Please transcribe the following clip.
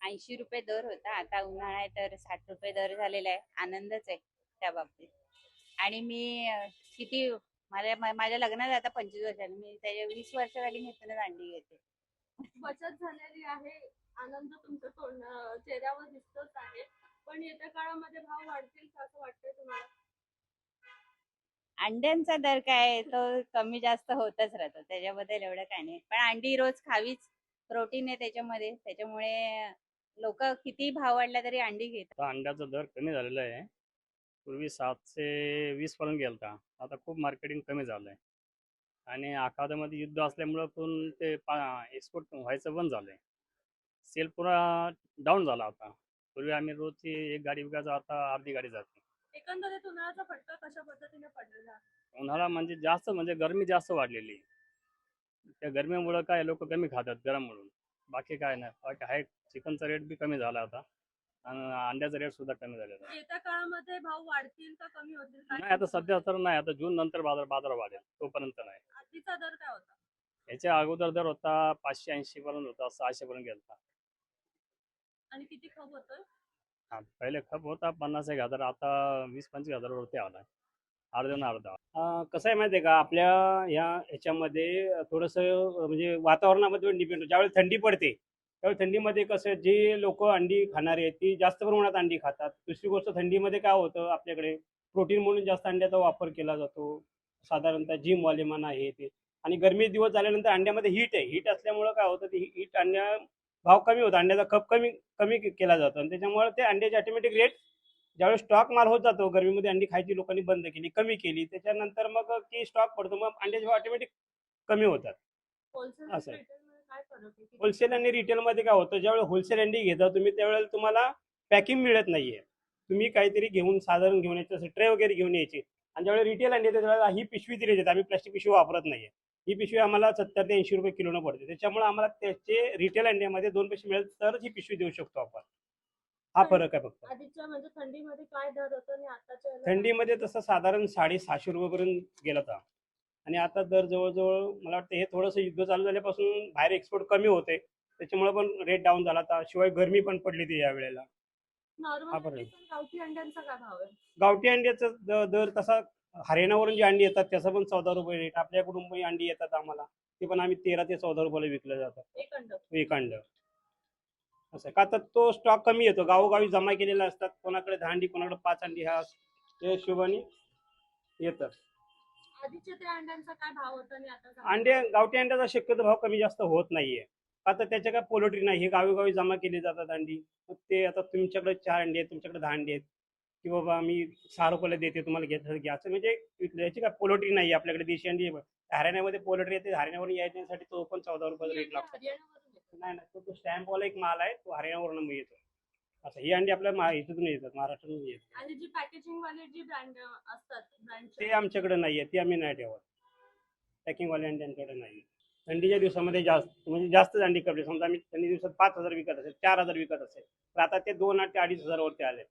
₹80 दर होता. आता उन्हाळा आहे तर ₹60 दर झालेला आहे. आनंदच आहे त्या बाबतीत. आणि मी किती माझ्या लग्नात आता 25 वर्षांनी मी त्याच्या 20 वर्ष झाली मी इथूनच अंडी घेते. बचत झालेली आहे. आनंद तुमच्या चेहऱ्यावर दिसतच आहे. पण येत्या काळामध्ये भाव वाढतील का असं वाटतंय तुम्हाला? अंड्यांचा दर काय आहे, तो कमी जास्त होतच राहतो. त्याच्याबद्दल एवढं काय नाही. पण अंडी रोज खावीच. प्रोटीन आहे त्याच्यामध्ये. त्याच्यामुळे लोक किती भाव वाढला तरी अंडी घेतात. आता अंड्याचा दर कमी झालेला आहे. पूर्वी 720 पर्यंत गेलता. आता खूप मार्केटिंग कमी झालं आहे. आणि आखाड्यामध्ये युद्ध असल्यामुळं पण ते एक्सपोर्ट व्हायचं बंद झालं आहे. सेल पुरा डाऊन झाला आता. पूर्वी आम्ही रोजची एक गाडी विकायचो, आता अर्धी गाडी जाते. एकंदरीत उन्हाळ्याचा फटका कशा पद्धतीने पडलेला आहे? उन्हाळा म्हणजे जास्त म्हणजे गरमी जास्त वाढलेली आहे. त्या गरमीमुळं काय लोक कमी खातात गरम म्हणून. बाकी काय नाही. बाकी आहे चिकनचा रेट बी कमी झाला आता आणि अंड्याचा रेट सुद्धा कमी झालेला आहे. येत्या काळामध्ये भाव वाढतील का कमी होतील काय? नाही आता सध्या तर नाही. आता जून नंतर बाजार वाढेल, तोपर्यंत नाही. आधीचा दर काय होता? याच्या अगोदर दर होता 580 पर्यंत होता, 600 पर्यंत गेलता. आणि किती खप होतं? हा पहिले खप होता 50,000, आता 20-25,000 वरती आला. अर्धा ना अर्धा. कसं आहे माहिती आहे का, आपल्या ह्याच्यामध्ये थोडंसं म्हणजे वातावरणामध्ये डिपेंड होतं. ज्यावेळी थंडी पडते त्यावेळी थंडीमध्ये कसं जे लोक अंडी खाणारे आहेत ती जास्त प्रमाणात अंडी खातात. दुसरी गोष्ट थंडीमध्ये काय होतं, आपल्याकडे प्रोटीन म्हणून जास्त अंड्याचा वापर केला जातो. साधारणतः जिमवाले म्हणा हे ते. आणि गरमी दिवस झाल्यानंतर अंड्यामध्ये हीट आहे. हीट असल्यामुळं काय होतं, ती हीट भाव कमी होतो. अंड्याचा खप कमी कमी केला जातो आणि त्याच्यामुळे ते अंड्याची ऑटोमॅटिक रेट ज्यावेळेस स्टॉक माल होत जातो, गरमीमध्ये अंडी खायची लोकांनी बंद केली, कमी केली, त्याच्यानंतर मग की स्टॉक पडतो, मग अंड्याचे भाव ऑटोमॅटिक कमी होतात. होलसेल असं आहे. रिटेलमध्ये काय फरक आहे? होलसेल आणि रिटेलमध्ये काय होतं, ज्यावेळेस होलसेल अंडी घेता तुम्ही त्यावेळेला तुम्हाला पॅकिंग मिळत नाहीये. तुम्ही काहीतरी घेऊन साधारण घेऊन यायचं, ट्रे वगैरे घेऊन यायचे. आणि ज्यावेळेस रिटेल अंडी येते त्यावेळेला ही पिशवी दिली जाते. आम्ही प्लास्टिक पिशवी वापरत नाहीये. ही पिशवी आम्हाला 70 ते 80 रुपये किलोनं पडते. त्याच्यामुळे आम्हाला त्याचे रिटेल अंड्यामध्ये 2 पैसे मिळेल तरच ही पिशवी देऊ शकतो आपण. हा फरक आहे फक्त. आधीच्या म्हणजे थंडीमध्ये काय दर होतं आणि आताच्या थंडीमध्ये तसं साधारण 650 रुपयेपर्यंत गेला होता. आणि आता दर जवळजवळ मला वाटतं हे थोडंसं युद्ध चालू झाल्यापासून बाहेर एक्सपोर्ट कमी होते, त्याच्यामुळे पण रेट डाऊन झाला होता. शिवाय गरमी पण पडली ती यावेळेला. हा नॉर्मल फरक. गावठी अंड्यांचा काय भाव आहे? गावठी अंड्याचा दर तसा हरियाणावरून जी अंडी येतात त्याचा पण 14 रुपये रेट. आपल्याकडून पण अंडी येतात आम्हाला, ते पण आम्ही 13 ते 14 रुपयाला विकलं जातं एक अंड? एक अंड. असं का, तर तो स्टॉक कमी येतो. गावोगावी जमा केलेला असतात, कोणाकडे 10 अंडी कोणाकडे 5 अंडी, ह्या त्या हिशोबाने येतात. आधीच्या त्या अंड्यांचा काय भाव होता आणि आता गावठी अंड्याचा शक्यतो भाव कमी जास्त होत नाहीये. आता त्याच्या काय पोल्ट्री नाही, हे गावी जमा केली जातात अंडी. मग ते आता तुमच्याकडे 4 अंडी आहेत, तुमच्याकडे 10 अंडी आहेत, की बाबा मी 6 रुपयाला देते, तुम्हाला घेतलं घ्या, असं म्हणजे याची काय पोल्ट्री नाही आपल्याकडे. देशी अंडी हरियाणामध्ये पोल्ट्री येते, हरियाणावरून यायच्यासाठी तो पण 14 रुपयाचा रेट लागतो. हरियाणावरून येतात? नाही नाही, तो स्टॅम्पवाला एक माल आहे, तो हरियाणावरून येतो. असं ही अंडी आपल्या इथून येतात, महाराष्ट्रातून येतात. आणि जी पॅकेजिंग वाले जी ब्रँड असतात ते आमच्याकडे नाहीये, ती आम्ही नाही ठेवत. पॅकिंगवाले अंडी आमच्याकडे नाही. थंडीच्या दिवसामध्ये जास्त म्हणजे जास्त अंडी कपडे, समजा आम्ही थंडी दिवसात 5,000 विकत असेल, 4,000 विकत असेल, तर आता ते 2 ते 2,500 वरती आले.